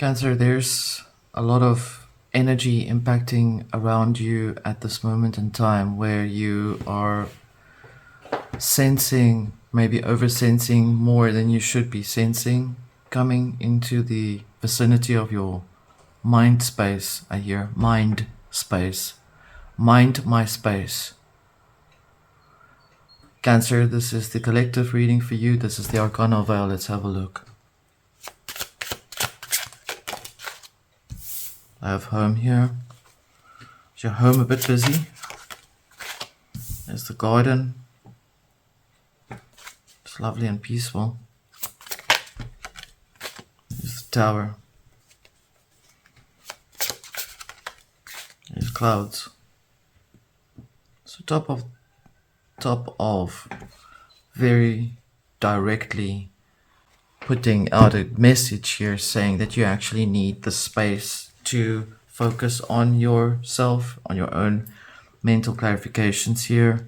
Cancer, there's a lot of energy impacting around you at this moment in time where you are sensing, maybe over sensing more than you should be sensing, coming into the vicinity of your mind space. I hear mind space. Mind my space. Cancer, this is the collective reading for you. This is the Arcana veil. Let's have a look. I have home here. Is your home a bit busy? There's the garden. It's lovely and peaceful. There's the tower. There's clouds. So top of very directly putting out a message here saying that you actually need the space to focus on yourself, on your own mental clarifications here.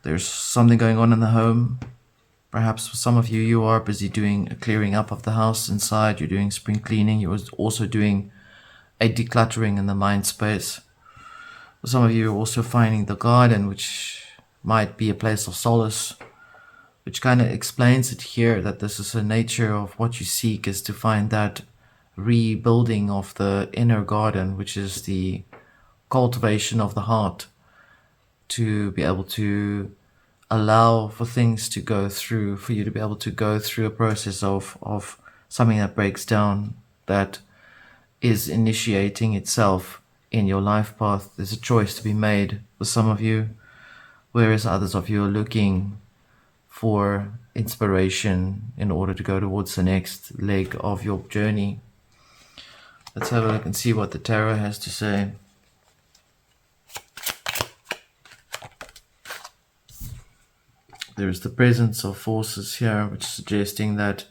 There's something going on in the home. Perhaps for some of you, you are busy doing a clearing up of the house inside. You're doing spring cleaning. You're also doing a decluttering in the mind space. For some of you, are also finding the garden, which might be a place of solace, which kind of explains it here, that this is a nature of what you seek, is to find that rebuilding of the inner garden, which is the cultivation of the heart, to be able to allow for things to go through, for you to be able to go through a process of something that breaks down, that is initiating itself in your life path. There's a choice to be made for some of you, whereas others of you are looking for inspiration in order to go towards the next leg of your journey. Let's have a look and see what the tarot has to say. There's the presence of forces here, which is suggesting that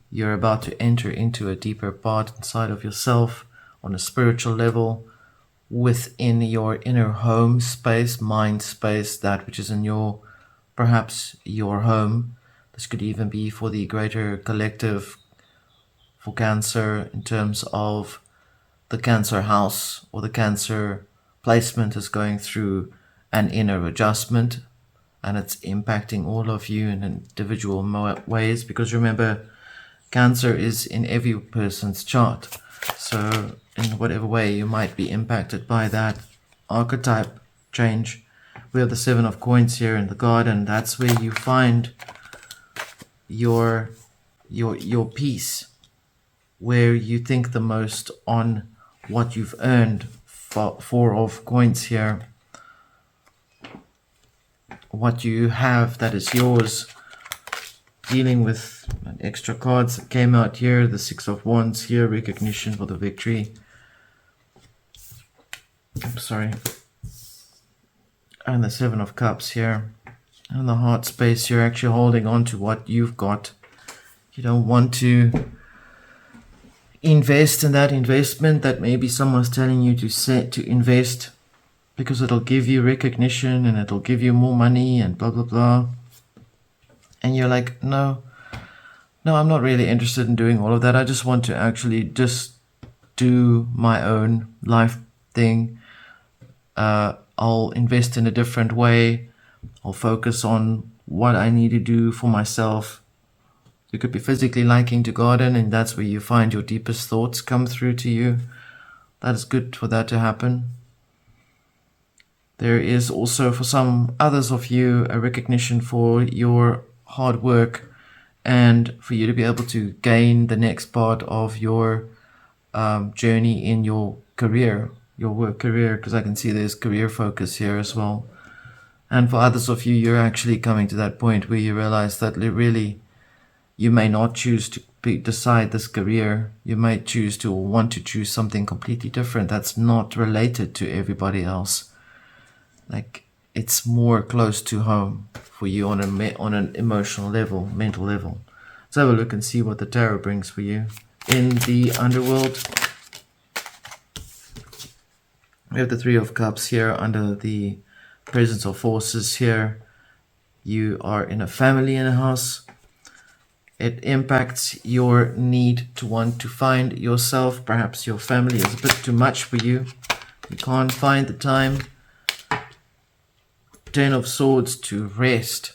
you're about to enter into a deeper part inside of yourself on a spiritual level, within your inner home space, mind space, that which is in your, perhaps your home. This could even be for the greater collective, for Cancer, in terms of the Cancer house or the Cancer placement is going through an inner adjustment, and it's impacting all of you in individual ways, because remember, Cancer is in every person's chart. So in whatever way you might be impacted by that archetype change. We have the Seven of Coins here in the garden. That's where you find your peace, where you think the most on what you've earned. Four of Coins here. What you have that is yours. Dealing with extra cards that came out here. The Six of Wands here. Recognition for the victory. I'm sorry. And the Seven of Cups here. And the heart space, you're actually holding on to what you've got. You don't want to invest in that investment that maybe someone's telling you to invest, because it'll give you recognition and it'll give you more money and blah blah blah. And you're like, no, I'm not really interested in doing all of that. I just want to actually just do my own life thing. I'll invest in a different way. I'll focus on what I need to do for myself. You could be physically liking to garden, and that's where you find your deepest thoughts come through to you. That is good for that to happen. There is also, for some others of you, a recognition for your hard work, and for you to be able to gain the next part of your journey in your career, your work career, because I can see there's career focus here as well. And for others of you, you're actually coming to that point where you realize that really you may not choose to decide this career. You might choose to, or want to choose something completely different that's not related to everybody else. Like, it's more close to home for you on an emotional level, mental level. Let's have a look and see what the tarot brings for you. In the underworld, we have the Three of Cups here under the presence of forces here. You are in a family in a house. It impacts your need to want to find yourself. Perhaps your family is a bit too much for you. You can't find the time. Ten of Swords, to rest,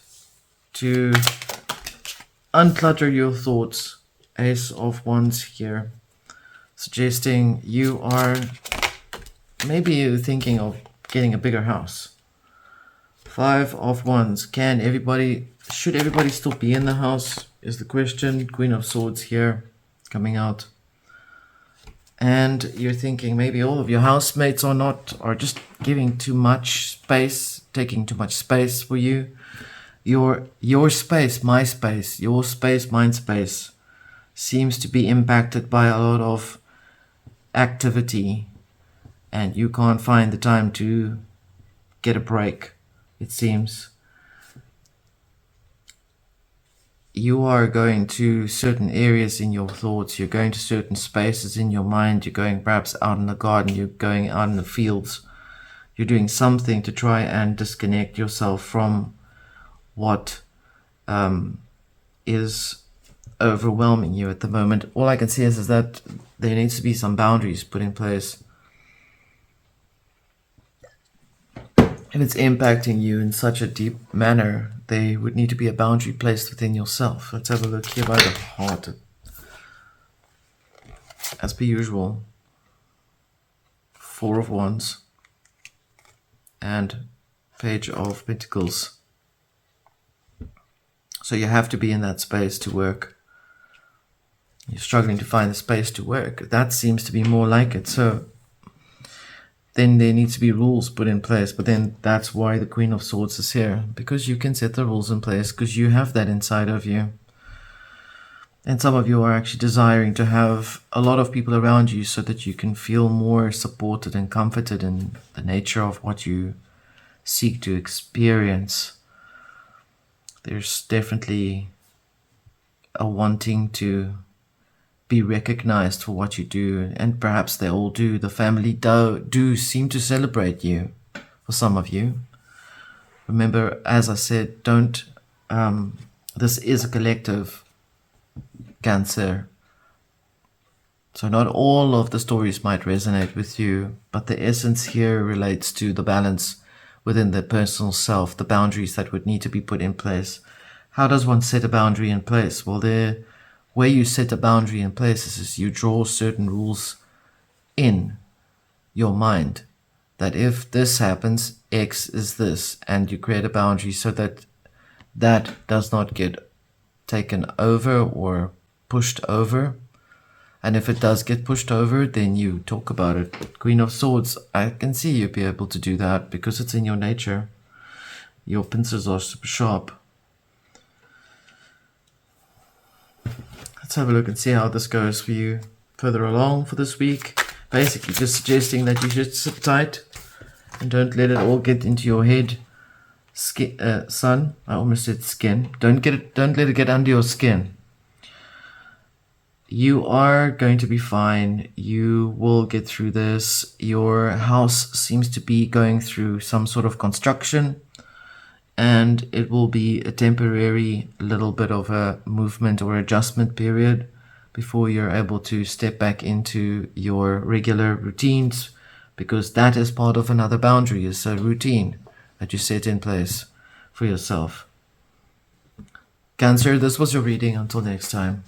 to unclutter your thoughts. Ace of Wands here, suggesting you are maybe thinking of getting a bigger house. Five of Wands. Should everybody still be in the house is the question. Queen of Swords here coming out. And you're thinking maybe all of your housemates are just giving too much space, taking too much space for you. Your space, my space, your space, mine space seems to be impacted by a lot of activity, and you can't find the time to get a break, it seems. You are going to certain areas in your thoughts, you're going to certain spaces in your mind, you're going perhaps out in the garden, you're going out in the fields, you're doing something to try and disconnect yourself from what is overwhelming you at the moment. All I can see is that there needs to be some boundaries put in place. If it's impacting you in such a deep manner, there would need to be a boundary placed within yourself. Let's have a look here by the heart. As per usual, Four of Wands and Page of Pentacles. So you have to be in that space to work. You're struggling to find the space to work. That seems to be more like it. So then there needs to be rules put in place. But then that's why the Queen of Swords is here. Because you can set the rules in place. Because you have that inside of you. And some of you are actually desiring to have a lot of people around you so that you can feel more supported and comforted in the nature of what you seek to experience. There's definitely a wanting to be recognized for what you do, and perhaps they all do. The family do seem to celebrate you, for some of you. Remember, as I said, this is a collective, Cancer. So not all of the stories might resonate with you, but the essence here relates to the balance within the personal self, the boundaries that would need to be put in place. How does one set a boundary in place? Well, the way you set a boundary in place is you draw certain rules in your mind. That if this happens, X is this. And you create a boundary so that that does not get taken over or pushed over. And if it does get pushed over, then you talk about it. Queen of Swords, I can see you be able to do that because it's in your nature. Your pincers are super sharp. Let's have a look and see how this goes for you further along for this week. Basically just suggesting that you should sit tight and don't let it all get into your head. Sun, I almost said skin. Don't let it get under your skin. You are going to be fine. You will get through this. Your house seems to be going through some sort of construction, and it will be a temporary little bit of a movement or adjustment period before you're able to step back into your regular routines, because that is part of another boundary, is a routine that you set in place for yourself. Cancer, this was your reading. Until next time.